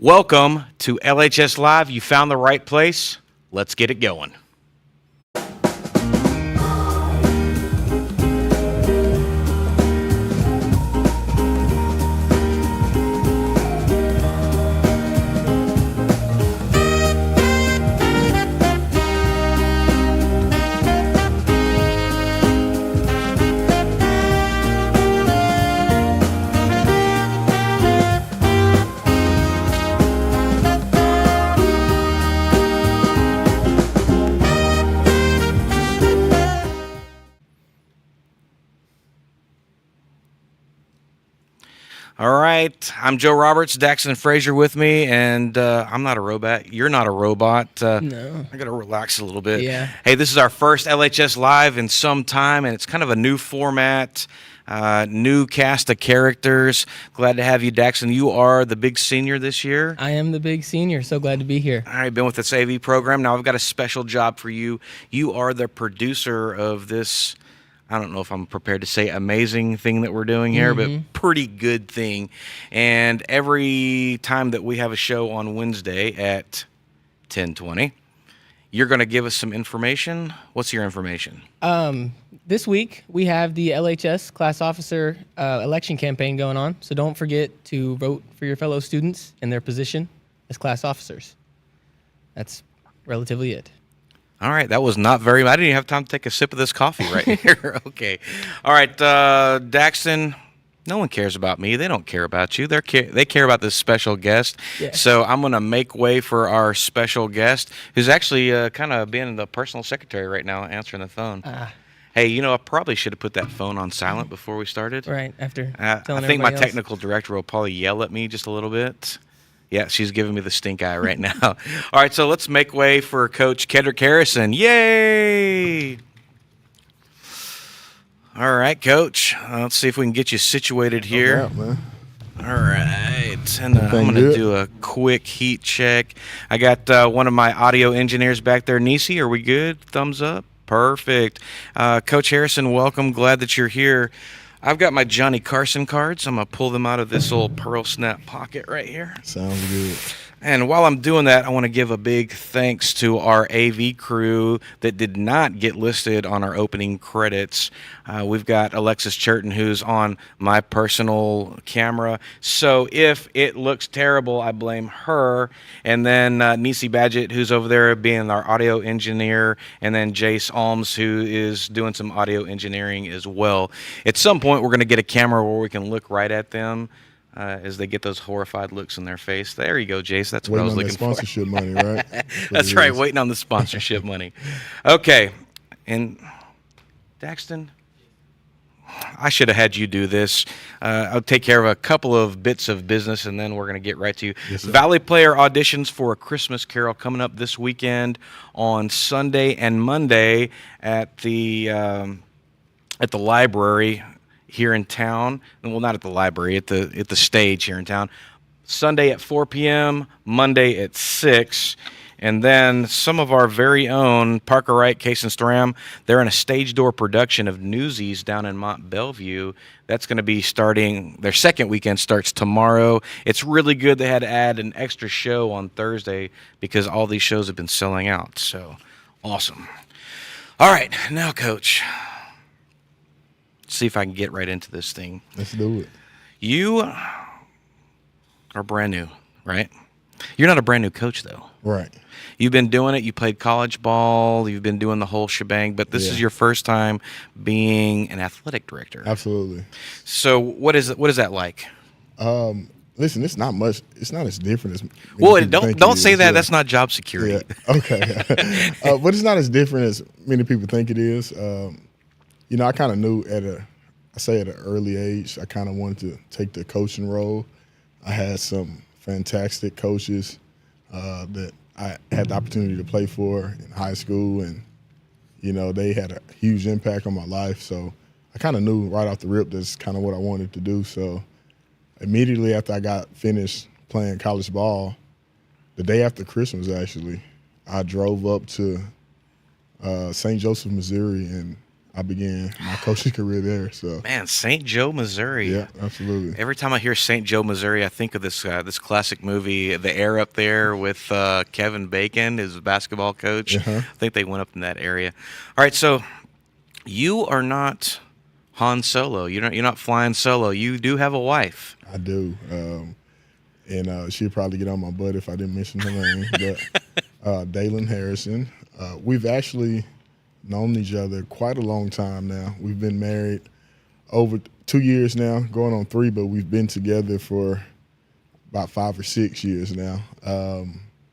Welcome to LHS Live. You found the right place. Let's get it going. All right, I'm Joe Roberts, Daxton Frazier with me, and I'm not a robot. You're not a robot. No. I got to relax a little bit. Yeah. Hey, this is our first LHS Live in some time, and it's kind of a new format, new cast of characters. Glad to have you, Daxton. You are the big senior this year. I am the big senior. So glad to be here. All right, been with this AV program. Now I've got a special job for you. You are the producer of this. I don't know if I'm prepared to say amazing thing that we're doing here, but pretty good thing. And every time that we have a show on Wednesday at 10:20, you're going to give us some information. What's your information? This week we have the LHS class officer election campaign going on. So don't forget to vote for your fellow students in their position as class officers. That's relatively it. All right, that was not very. I didn't even have time to take a sip of this coffee right here. Okay, all right, Daxton. No one cares about me. They don't care about you. They care about this special guest. Yeah. So I'm going to make way for our special guest, who's actually kind of being the personal secretary right now, answering the phone. Hey, you know, I probably should have put that phone on silent before we started. Right after. I telling think my everybody else. technical director will probably yell at me just a little bit. Yeah, she's giving me the stink eye right now. All right, so let's make way for Coach Kedrick Harrison. Yay! All right, Coach. Let's see if we can get you situated here. No doubt, man. All right, and I'm going to good? do a quick heat check. I got one of my audio engineers back there. Nisi, are we good? Thumbs up. Perfect. Coach Harrison, welcome. Glad that you're here. I've got my Johnny Carson cards. I'm going to pull them out of this old Pearl Snap pocket right here. Sounds good. And while I'm doing that, I want to give a big thanks to our AV crew that did not get listed on our opening credits. We've got Alexis Churton, who's on my personal camera. So if it looks terrible, I blame her. And then Nisi Badgett, who's over there being our audio engineer. And then Jace Alms, who is doing some audio engineering as well. At some point, we're going to get a camera where we can look right at them. As they get those horrified looks in their face. There you go, Jace. That's what I was looking for. Sponsorship money, right? That's right, waiting on the sponsorship money. Okay, and Daxton, I should have had you do this. I'll take care of a couple of bits of business, and then we're going to get right to you. Yes, sir. Valley Player auditions for A Christmas Carol coming up this weekend on Sunday and Monday at the library here in town. Well, not at the library, at the stage here in town. Sunday at 4 p.m., Monday at 6. And then some of our very own Parker Wright, Case and Storam, they're in a stage door production of Newsies down in Mont Bellevue. That's going to be starting, their second weekend starts tomorrow. It's really good. They had to add an extra show on Thursday because all these shows have been selling out. So, awesome. All right, now, Coach, see if I can get right into this thing. Let's do it. You are brand new, right? You're not a brand new coach, though. Right. You've been doing it. You played college ball. You've been doing the whole shebang, but this is your first time being an athletic director. Absolutely. So what is that like? Listen, it's not much. It's not as different as. Well, don't say that. Yeah. That's not job security. Yeah. Okay. But it's not as different as many people think it is. You know, I kind of knew at an early age, I kind of wanted to take the coaching role. I had some fantastic coaches that I had the opportunity to play for in high school, and, you know, they had a huge impact on my life. So I kind of knew right off the rip that's kind of what I wanted to do. So immediately after I got finished playing college ball, the day after Christmas, actually, I drove up to St. Joseph, Missouri, and I began my coaching career there. So Man, St. Joe, Missouri. yeah, absolutely. Every time I hear St. Joe, Missouri, I think of this classic movie, The Air Up There, with Kevin Bacon, his basketball coach. Uh-huh. I think they went up in that area. All right, so you are not Han Solo. You're not flying solo. You do have a wife. I do. And she'd probably get on my butt if I didn't mention her name. But Dalen Harrison. We've actually known each other quite a long time now. We've been married over 2 years now, going on 3, but we've been together for about 5 or 6 years now.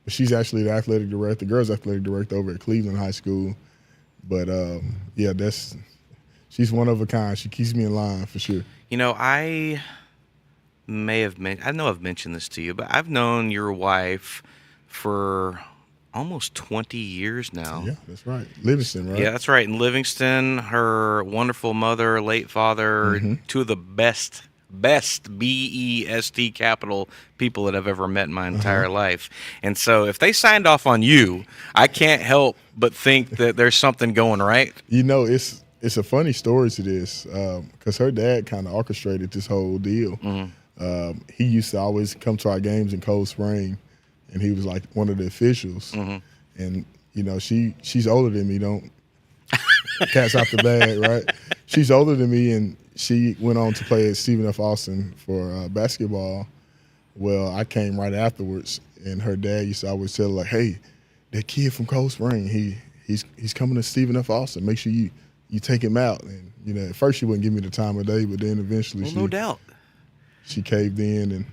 She's actually the athletic director, girls athletic director over at Cleveland High School. But yeah, she's one of a kind. She keeps me in line for sure. I know I've mentioned this to you, but I've known your wife for almost 20 years now. Yeah, that's right. Livingston, right? Yeah, that's right. In Livingston, her wonderful mother, late father, two of the best BEST capital people that I've ever met in my entire life. And so if they signed off on you, I can't help but think that there's something going right. It's a funny story to this because her dad kind of orchestrated this whole deal. He used to always come to our games in Cold Spring, and he was like one of the officials. And she's older than me. Don't cat's out the bag, right? She's older than me, and she went on to play at Stephen F. Austin for basketball. Well, I came right afterwards, and her dad used to always tell her, like, "Hey, that kid from Cold Spring, he's coming to Stephen F. Austin. Make sure you take him out." And at first she wouldn't give me the time of day, but then eventually No doubt. she caved in, and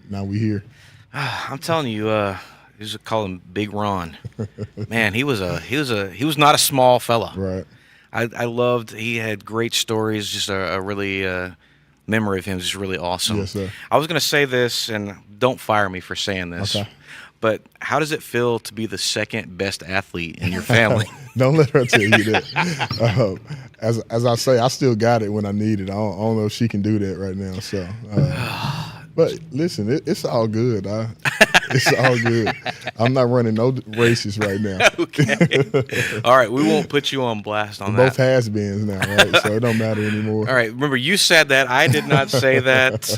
now we're here. I'm telling you, just call him Big Ron. Man, he was not a small fella. Right. I loved. He had great stories. Just a really memory of him is just really awesome. Yes, sir. I was going to say this, and don't fire me for saying this. Okay. But how does it feel to be the second best athlete in your family? Don't let her tell you that. As I say, I still got it when I need it. I don't know if she can do that right now. So, but listen, it's all good. It's all good. I'm not running no races right now. Okay. All right, we won't put you on blast on that. Both has-beens now, right? So it don't matter anymore. All right, remember you said that. I did not say that.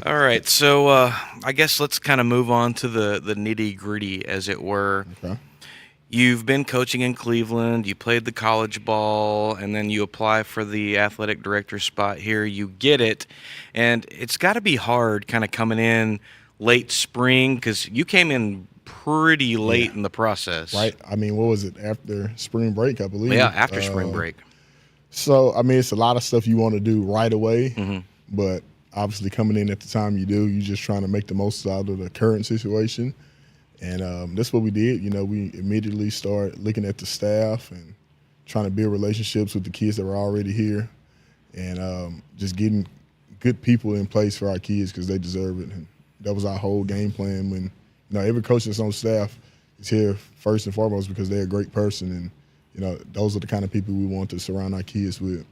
All right, so I guess let's kind of move on to the nitty-gritty, as it were. Okay. You've been coaching in Cleveland. You played the college ball, and then you apply for the athletic director spot here. You get it, and it's got to be hard kind of coming in late spring because you came in pretty late in the process. Right. I mean, what was it, after spring break, I believe? Yeah, after spring break. So, I mean, it's a lot of stuff you want to do right away, but obviously coming in at the time you do, you're just trying to make the most out of the current situation. And that's what we did. We immediately started looking at the staff and trying to build relationships with the kids that were already here and just getting good people in place for our kids because they deserve it. And that was our whole game plan when, every coach that's on staff is here first and foremost because they're a great person. And, those are the kind of people we want to surround our kids with.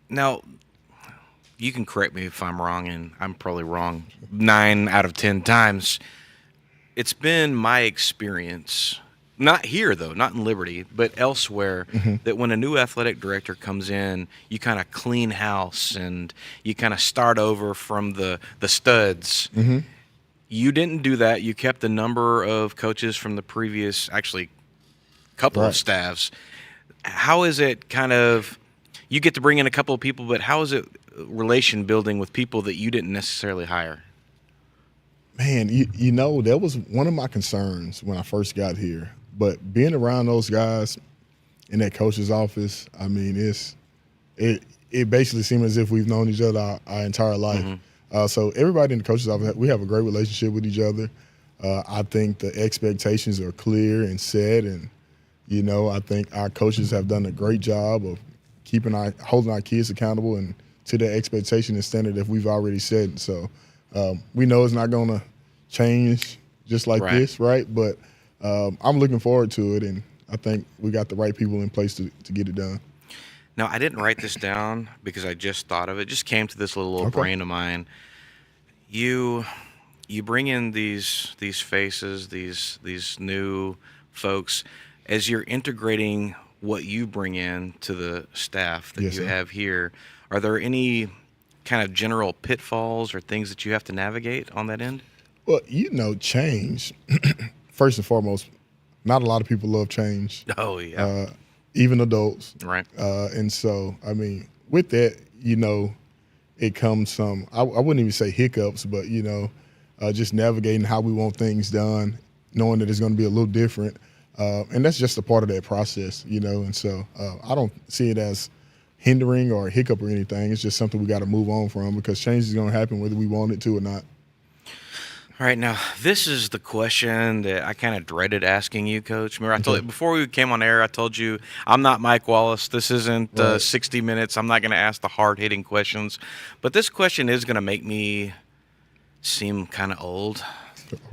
Now, you can correct me if I'm wrong, and I'm probably wrong 9 out of 10 times. It's been my experience, not here though, not in Liberty, but elsewhere, that when a new athletic director comes in, you kind of clean house and you kind of start over from the studs. You didn't do that. You kept the number of coaches from the previous, actually, couple of staffs. How is it kind of, you get to bring in a couple of people, but how is it relation building with people that you didn't necessarily hire? Man, that was one of my concerns when I first got here. But being around those guys in that coach's office, I mean, it basically seemed as if we've known each other our entire life. So everybody in the coach's office, we have a great relationship with each other. I think the expectations are clear and set, and I think our coaches have done a great job of holding our kids accountable and to the expectation and standard that we've already set. So we know it's not going to change just like this, right? But I'm looking forward to it, and I think we got the right people in place to get it done. Now, I didn't write this down because I just thought of it. It just came to this little brain of mine. You bring in these faces, these new folks. As you're integrating what you bring in to the staff that Yes, you sir. have here, are there any kind of general pitfalls or things that you have to navigate on that end? Well, change, first and foremost, not a lot of people love change, Oh, yeah. even adults. Right. And so, I mean, with that, it comes some, I wouldn't even say hiccups, but, just navigating how we want things done, knowing that it's going to be a little different. And that's just a part of that process, And so I don't see it as hindering or a hiccup or anything. It's just something we got to move on from because change is going to happen whether we want it to or not. All right, now this is the question that I kind of dreaded asking you, Coach. Remember, I told you before we came on air, I told you I'm not Mike Wallace. This isn't Right. 60 Minutes. I'm not going to ask the hard-hitting questions, but this question is going to make me seem kind of old.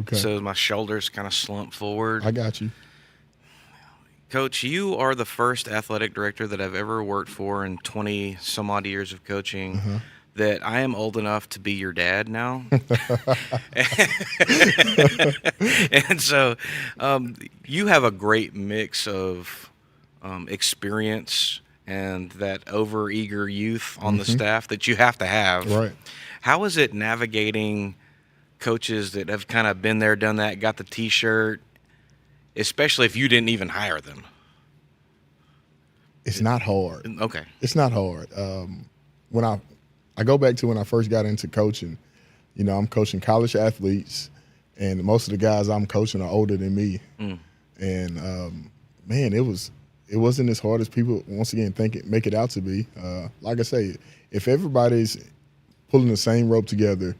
Okay. So my shoulders kind of slump forward. I got you. Coach, you are the first athletic director that I've ever worked for in 20 some odd years of coaching. That I am old enough to be your dad now. And so you have a great mix of experience and that overeager youth on the staff that you have to have. Right. How is it navigating coaches that have kind of been there, done that, got the T-shirt, especially if you didn't even hire them? It's not hard. Okay. It's not hard. When I go back to when I first got into coaching, I'm coaching college athletes, and most of the guys I'm coaching are older than me. And man, it wasn't as hard as people once again make it out to be. Like I say, if everybody's pulling the same rope together,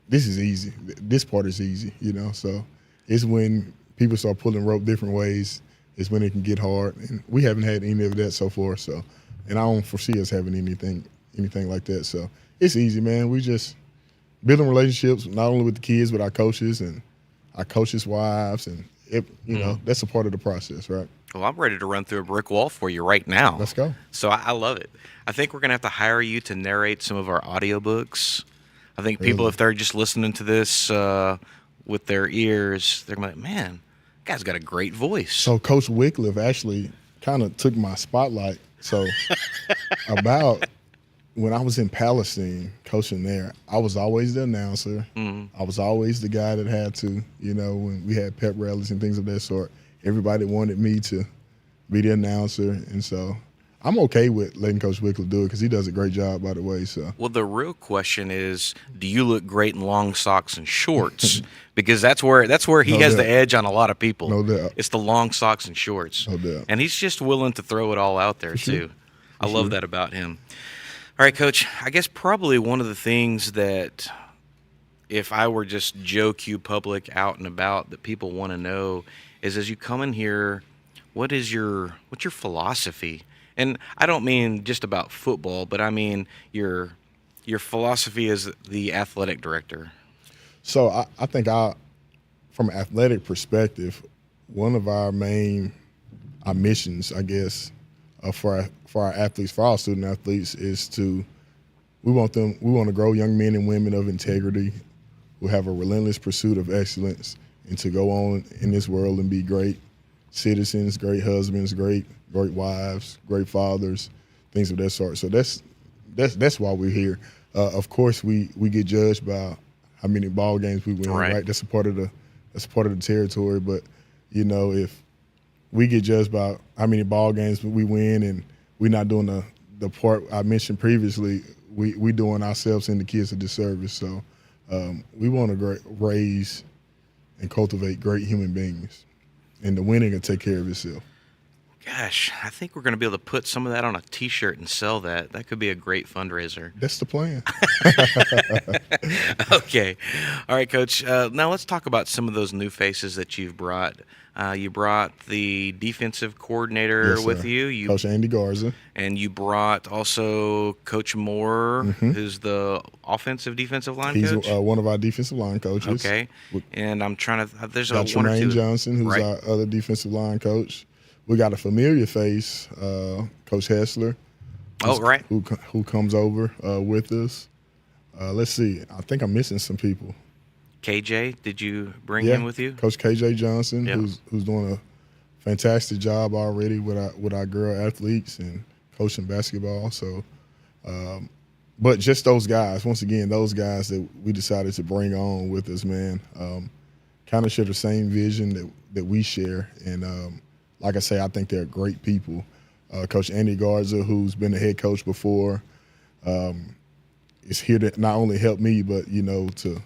this is easy. This part is easy, So it's when people start pulling rope different ways is when it can get hard, and we haven't had any of that so far. So, and I don't foresee us having anything like that. So it's easy, man. We just building relationships not only with the kids, but our coaches and our coaches' wives, and that's a part of the process, right? Well, I'm ready to run through a brick wall for you right now. Let's go. So I love it. I think we're going to have to hire you to narrate some of our audiobooks. I think people, Really? if they're just listening to this with their ears, they're going to be like, man, that guy's got a great voice. So Coach Wycliffe actually kind of took my spotlight. So about when I was in Palestine coaching there, I was always the announcer. I was always the guy that had to, when we had pep rallies and things of that sort, everybody wanted me to be the announcer. And so I'm okay with letting Coach Wycliffe do it because he does a great job, by the way. So Well, the real question is, do you look great in long socks and shorts? Because that's where he No has doubt. the edge on a lot of people. No doubt. It's the long socks and shorts. No doubt. And he's just willing to throw it all out there, sure. too. I love that about him. All right, Coach, I guess probably one of the things that if I were just Joe Q public out and about that people want to know is as you come in here, what's your philosophy? And I don't mean just about football, but I mean your philosophy as the athletic director. So I think from an athletic perspective, one of our missions, I guess, for our athletes, for our student athletes, is we want to grow young men and women of integrity who have a relentless pursuit of excellence and to go on in this world and be great citizens, great husbands, great wives, great fathers, things of that sort. So that's why we're here. Of course, we get judged by how many ball games we win. Right. That's a part of the territory. But if we get judged by how many ball games we win, and we're not doing the part I mentioned previously, we doing ourselves and the kids a disservice. So we want to raise and cultivate great human beings, and the winning will take care of itself. Gosh, I think we're going to be able to put some of that on a T-shirt and sell that. That could be a great fundraiser. That's the plan. Okay. All right, Coach. Now let's talk about some of those new faces that you've brought. You brought the defensive coordinator Yes, with sir. you. Coach Andy Garza. And you brought also Coach Moore, who's the defensive line He's coach. one of our defensive line coaches. Okay. And I'm trying to. There's Got one or Tremaine two. Johnson, who's Right. our other defensive line coach. We got a familiar face, Coach Hessler. Oh, right. Who comes over with us. Let's see. I think I'm missing some people. KJ, did you bring him with you? Coach KJ Johnson, Yeah. who's doing a fantastic job already with our girl athletes and coaching basketball. So, but just those guys, once again, those guys that we decided to bring on with us, man, kind of share the same vision that we share. And like I say, I think they're great people. Coach Andy Garza, who's been the head coach before, is here to not only help me, but, you know, to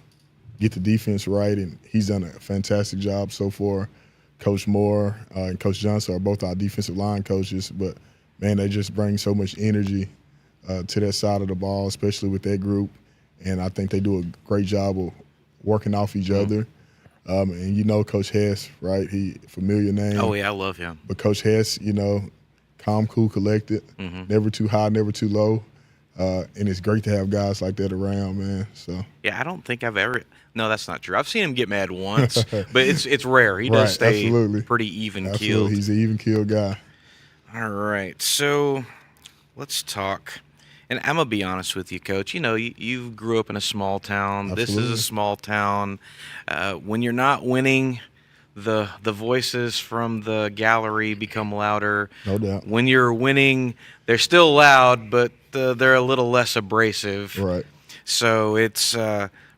get the defense right, and he's done a fantastic job so far. Coach Moore and Coach Johnson are both our defensive line coaches, but, man, they just bring so much energy to that side of the ball, especially with that group, and I think they do a great job of working off each other. And, you know, Coach Hess, right? Familiar name. Oh, yeah, I love him. But Coach Hess, you know, calm, cool, collected, never too high, never too low. And it's great to have guys like that around, man. So Yeah, I don't think I've ever – no, that's not true. I've seen him get mad once, but it's rare. He Right, does stay absolutely. pretty even-keeled. Absolutely, he's an even-keeled guy. All right, so let's talk. And I'm going to be honest with you, Coach. You know, you grew up in a small town. This is Absolutely. a small town. When you're not winning, the voices from the gallery become louder. No doubt. When you're winning, they're still loud, but they're a little less abrasive. Right. So it's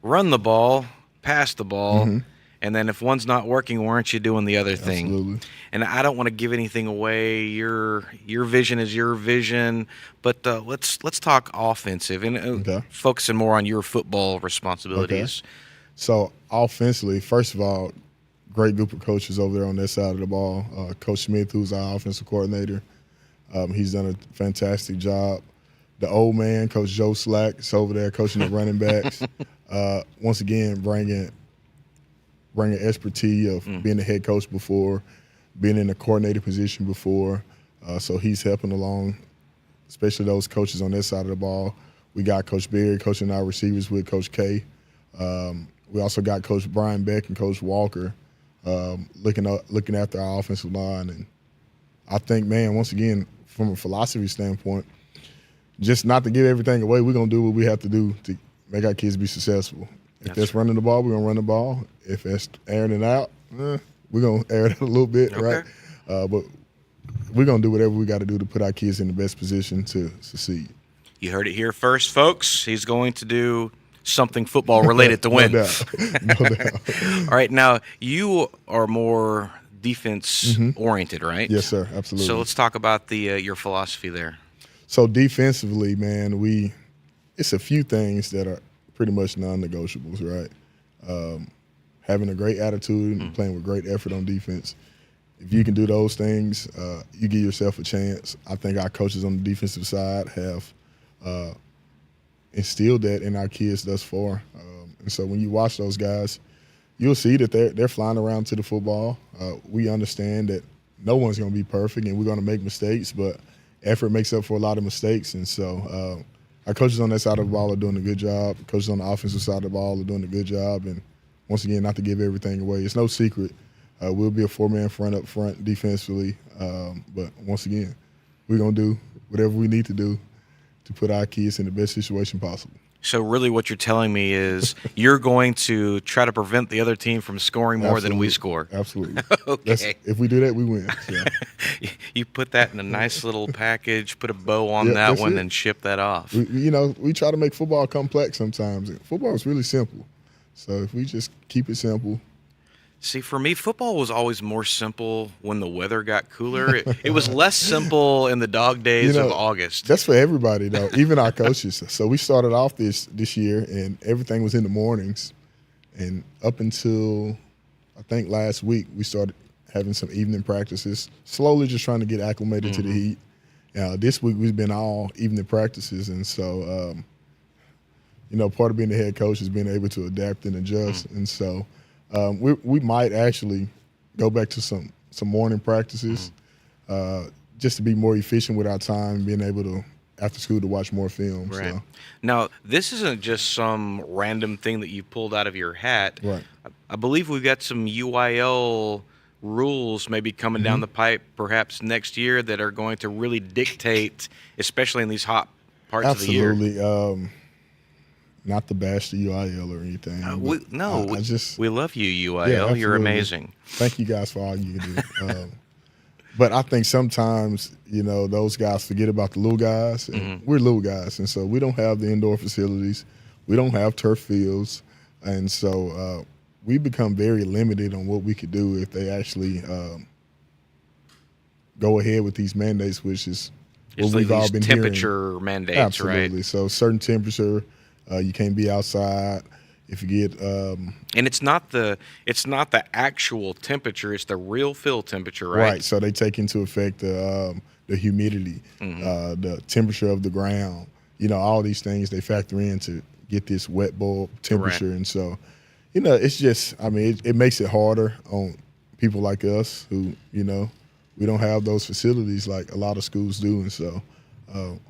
run the ball, pass the ball, and then if one's not working, why aren't you doing the other thing? Absolutely. And I don't want to give anything away. Your vision is your vision, but let's talk offensive and Okay. focusing more on your football responsibilities. So offensively, first of all, great group of coaches over there on that side of the ball. Coach Smith, who's our offensive coordinator, he's done a fantastic job. The old man, Coach Joe Slack, is over there coaching the running backs. Once again, bringing expertise of being a head coach before, being in a coordinator position before. So he's helping along, especially those coaches on that side of the ball. We got Coach Berry coaching our receivers with Coach K. We also got Coach Brian Beck and Coach Walker looking after our offensive line. And I think, man, once again, from a philosophy standpoint, just not to give everything away, we're going to do what we have to do to make our kids be successful. If that's running the ball, we're going to run the ball. If that's airing it out, we're going to air it out a little bit, right? But we're going to do whatever we got to do to put our kids in the best position to succeed. You heard it here first, folks. He's going to do something football related to win. No doubt. No doubt. All right, now you are more defense oriented, right? Yes, sir. Absolutely. So let's talk about your philosophy there. So defensively, man, it's a few things that are pretty much non-negotiables, right? Having a great attitude and playing with great effort on defense. If you can do those things, you give yourself a chance. I think our coaches on the defensive side have instilled that in our kids thus far. And so when you watch those guys, you'll see that they're flying around to the football. We understand that no one's going to be perfect and we're going to make mistakes, but effort makes up for a lot of mistakes. And so our coaches on that side of the ball are doing a good job. Coaches on the offensive side of the ball are doing a good job. And once again, not to give everything away, it's no secret. We'll be a four-man front up front defensively. But once again, we're going to do whatever we need to do to put our kids in the best situation possible. So really what you're telling me is you're going to try to prevent the other team from scoring more than we score. Absolutely. Okay. If we do that, we win. So. You put that in a nice little package, put a bow on that one, and ship that off. We try to make football complex sometimes. Football is really simple. So if we just keep it simple. See, for me, football was always more simple when the weather got cooler. It was less simple in the dog days of August. That's for everybody, though, even our coaches. So we started off this year, and everything was in the mornings. And up until, I think, last week, we started having some evening practices, slowly just trying to get acclimated to the heat. This week, we've been all evening practices. And so, part of being the head coach is being able to adapt and adjust. And so we might actually go back to some morning practices just to be more efficient with our time, being able to, after school, to watch more film. Right. So. Now, this isn't just some random thing that you pulled out of your hat. Right. I believe we've got some UIL rules maybe coming down the pipe perhaps next year that are going to really dictate, especially in these hot parts of the year. Absolutely. Not to bash the UIL or anything. We love you, UIL. Yeah, you're absolutely. amazing. Thank you guys for all you do. But I think sometimes, those guys forget about the little guys. And we're little guys, and so we don't have the indoor facilities. We don't have turf fields. And so we become very limited on what we could do if they actually go ahead with these mandates, which is what we've all been hearing. Temperature mandates, Absolutely. right? So certain temperature, you can't be outside. If you get and it's not the actual temperature; it's the real field temperature, right? Right. So they take into effect the humidity, the temperature of the ground. All these things they factor in to get this wet bulb temperature, and so it's just it makes it harder on people like us who we don't have those facilities like a lot of schools do, and so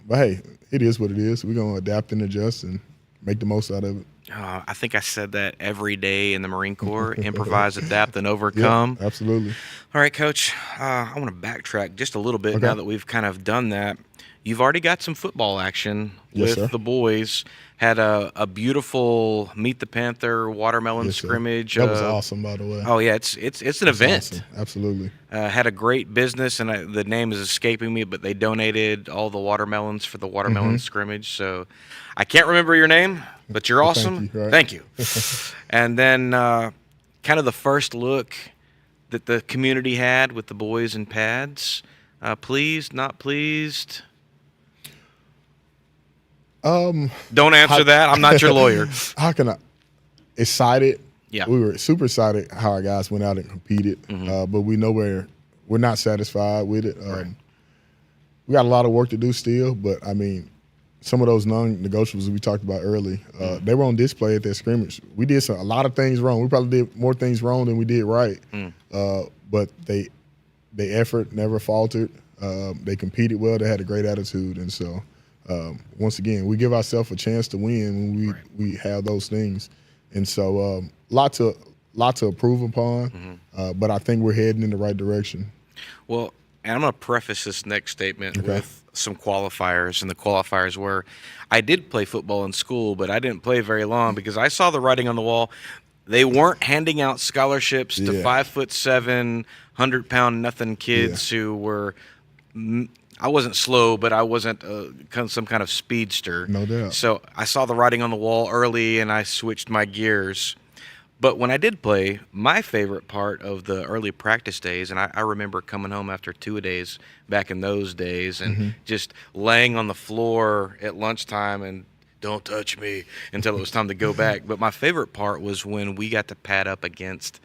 but hey, it is what it is. We're gonna adapt and adjust and make the most out of it. I think I said that every day in the Marine Corps: improvise, adapt, and overcome. Yeah, absolutely. All right, Coach. I want to backtrack just a little bit now that we've kind of done that. You've already got some football action with the boys. Had a beautiful Meet the Panther watermelon scrimmage. That was awesome, by the way. Oh yeah, it's an event. Awesome. Absolutely. Had a great business, and the name is escaping me, but they donated all the watermelons for the watermelon scrimmage. So I can't remember your name, but you're awesome. Thank you. And then kind of the first look that the community had with the boys in pads. Pleased, not pleased? Don't answer that. I'm not your lawyer. How can I? Excited. Yeah. We were super excited how our guys went out and competed, but we know we're not satisfied with it. We got a lot of work to do still, but some of those non-negotiables we talked about early, they were on display at that scrimmage. We did a lot of things wrong. We probably did more things wrong than we did right, but their effort never faltered. They competed well. They had a great attitude, and so once again, we give ourselves a chance to win when we have those things. And so lot to improve upon, but I think we're heading in the right direction. Well, and I'm going to preface this next statement with some qualifiers, and the qualifiers were, I did play football in school, but I didn't play very long because I saw the writing on the wall. They weren't handing out scholarships to 5'7", 100-pound nothing kids who were. I wasn't slow, but I wasn't some kind of speedster. No doubt. So I saw the writing on the wall early, and I switched my gears. But when I did play, my favorite part of the early practice days, and I remember coming home after two-a-days back in those days and just laying on the floor at lunchtime and don't touch me until it was time to go back. But my favorite part was when we got to pad up against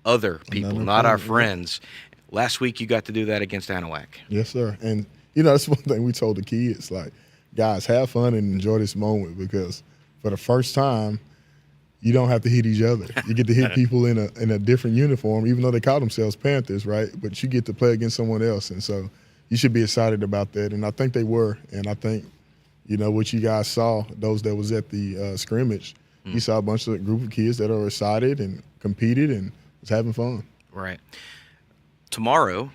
other people, not our friends. Last week you got to do that against Anahuac. Yes, sir. And that's one thing we told the kids, like, guys, have fun and enjoy this moment because for the first time, you don't have to hit each other. You get to hit people in a different uniform, even though they call themselves Panthers, right? But you get to play against someone else, and so you should be excited about that. And I think they were, and I think, what you guys saw, those that was at the scrimmage, you saw a group of kids that are excited and competed and was having fun. Right. Tomorrow.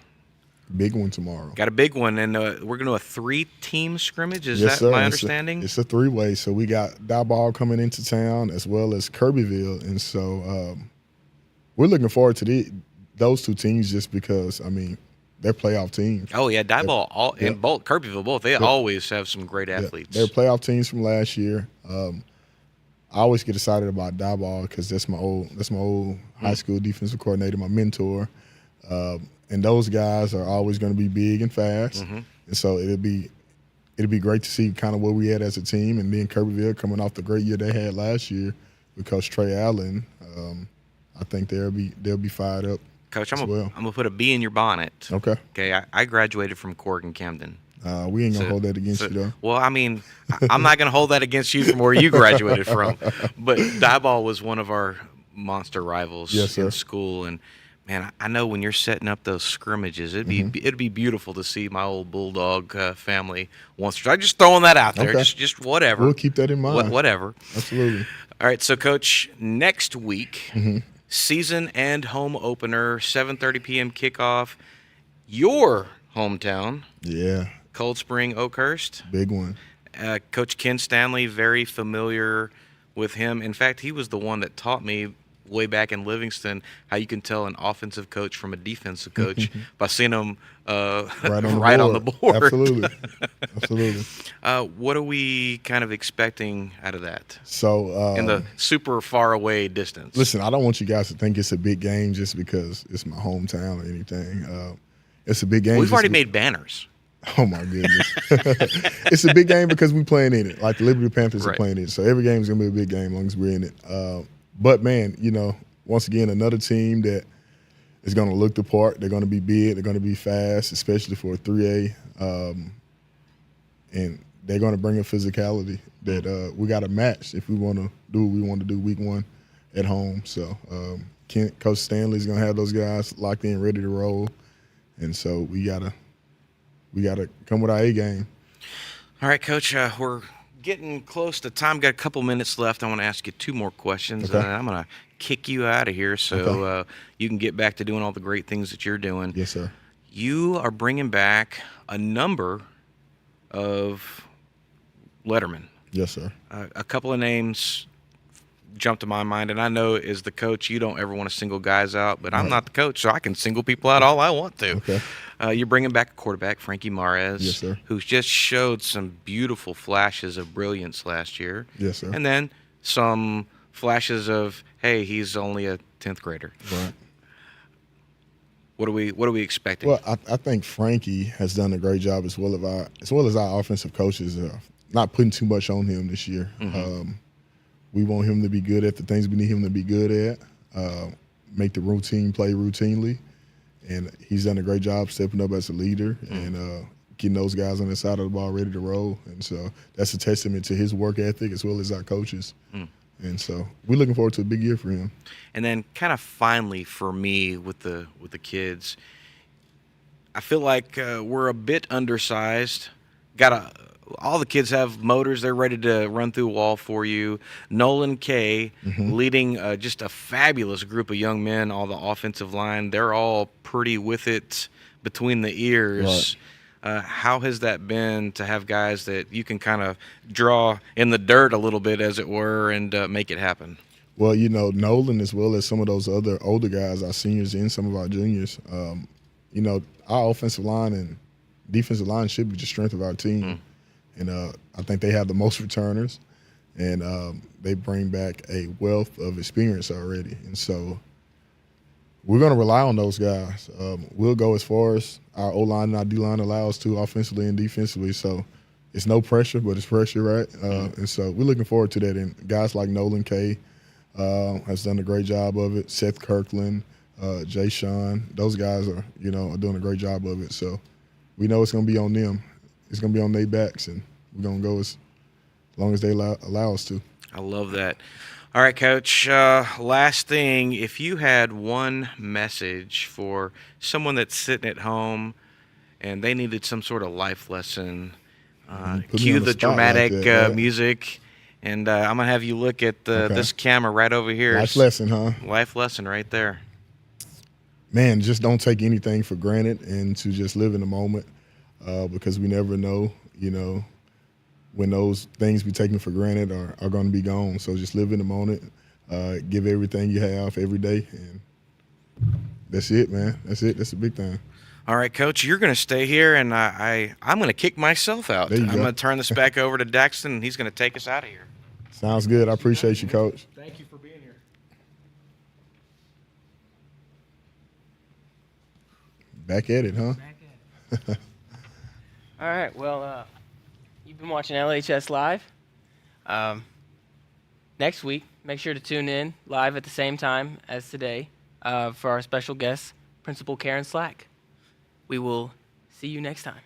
Big one tomorrow. Got a big one, and we're going to do a 3-team scrimmage. Is that my understanding? It's a 3-way. So we got Diboll coming into town as well as Kirbyville, and so we're looking forward to those two teams just because they're playoff teams. Oh yeah, Diboll and both Kirbyville, both they always have some great athletes. They're playoff teams from last year. I always get excited about Diboll because that's my old high school defensive coordinator, my mentor. And those guys are always going to be big and fast, and so it'll be great to see kind of where we at as a team. And then Kirbyville coming off the great year they had last year with Coach Trey Allen, I think they'll be fired up. Coach, I'm gonna put a bee in your bonnet. Okay. Okay, I graduated from Corrigan Camden. We ain't gonna hold that against you though. Well, I'm not gonna hold that against you from where you graduated from. But Diboll was one of our monster rivals in school, and man, I know when you're setting up those scrimmages, it'd be beautiful to see my old Bulldog family once. I'm just throwing that out there, just whatever. We'll keep that in mind. Whatever. Absolutely. All right, so Coach, next week, season and home opener, 7:30 p.m. kickoff. Your hometown, Cold Spring, Oakhurst. Big one. Coach Ken Stanley, very familiar with him. In fact, he was the one that taught me way back in Livingston, how you can tell an offensive coach from a defensive coach by seeing them right on the board. Absolutely. Absolutely. What are we kind of expecting out of that So in the super far away distance? listen, I don't want you guys to think it's a big game just because it's my hometown or anything. It's a big game. We've already made banners. Oh my goodness. It's a big game because we're playing in it. Like the Liberty Panthers are playing in it. So every game is gonna be a big game as long as we're in it. But man, once again, another team that is gonna look the part. They're gonna be big, they're gonna be fast, especially for a 3A. And they're gonna bring a physicality that we gotta match if we wanna do what we want to do week 1 at home. So Coach Stanley's gonna have those guys locked in, ready to roll. And so we gotta come with our A game. All right, Coach, we're getting close to time. Got a couple minutes left. I want to ask you 2 more questions, Okay. and then I'm going to kick you out of here so you can get back to doing all the great things that you're doing. Yes, sir. You are bringing back a number of lettermen. Yes, sir. A couple of names jumped to my mind, and I know as the coach, you don't ever want to single guys out, but I'm not the coach, so I can single people out all I want to. Okay. You're bringing back a quarterback, Frankie Mares, Yes, sir. who's just showed some beautiful flashes of brilliance last year. Yes, sir. And then some flashes of, hey, he's only a 10th grader. Right. What are we expecting? Well, I think Frankie has done a great job as well as our offensive coaches. Not putting too much on him this year. We want him to be good at the things we need him to be good at. Make the routine play routinely, and he's done a great job stepping up as a leader and getting those guys on the side of the ball ready to roll. And so that's a testament to his work ethic as well as our coaches. And so we're looking forward to a big year for him. And then kind of finally for me with the kids, I feel like we're a bit undersized. All the kids have motors. They're ready to run through a wall for you. Nolan Kay leading just a fabulous group of young men, all the offensive line. They're all pretty with it between the ears. Right. How has that been to have guys that you can kind of draw in the dirt a little bit, as it were, and make it happen? Well, Nolan as well as some of those other older guys, our seniors and some of our juniors, our offensive line and defensive line should be the strength of our team. And I think they have the most returners, and they bring back a wealth of experience already. And so we're going to rely on those guys. We'll go as far as our O-line and our D-line allow us to offensively and defensively. So it's no pressure, but it's pressure, right? And so we're looking forward to that. And guys like Nolan Kay has done a great job of it. Seth Kirkland, Jay Sean, those guys are doing a great job of it. So we know it's going to be on them. It's going to be on their backs, and we're going to go as long as they allow us to. I love that. All right, Coach, last thing, if you had one message for someone that's sitting at home and they needed some sort of life lesson, cue the dramatic music, and I'm going to have you look at this camera right over here. Life lesson, huh? Life lesson right there. Man, just don't take anything for granted and to just live in the moment. Because we never know, when those things we taken for granted are going to be gone. So just live in the moment, give everything you have every day, and that's it, man. That's it. That's a big thing. All right, Coach, you're going to stay here, and I'm going to kick myself out. I'm going to turn this back over to Daxton, and he's going to take us out of here. Sounds good. I appreciate you, Coach. Thank you for being here. Back at it, huh? Back at it. All right, well, you've been watching LHS Live. Next week, make sure to tune in live at the same time as today for our special guest, Principal Karen Slack. We will see you next time.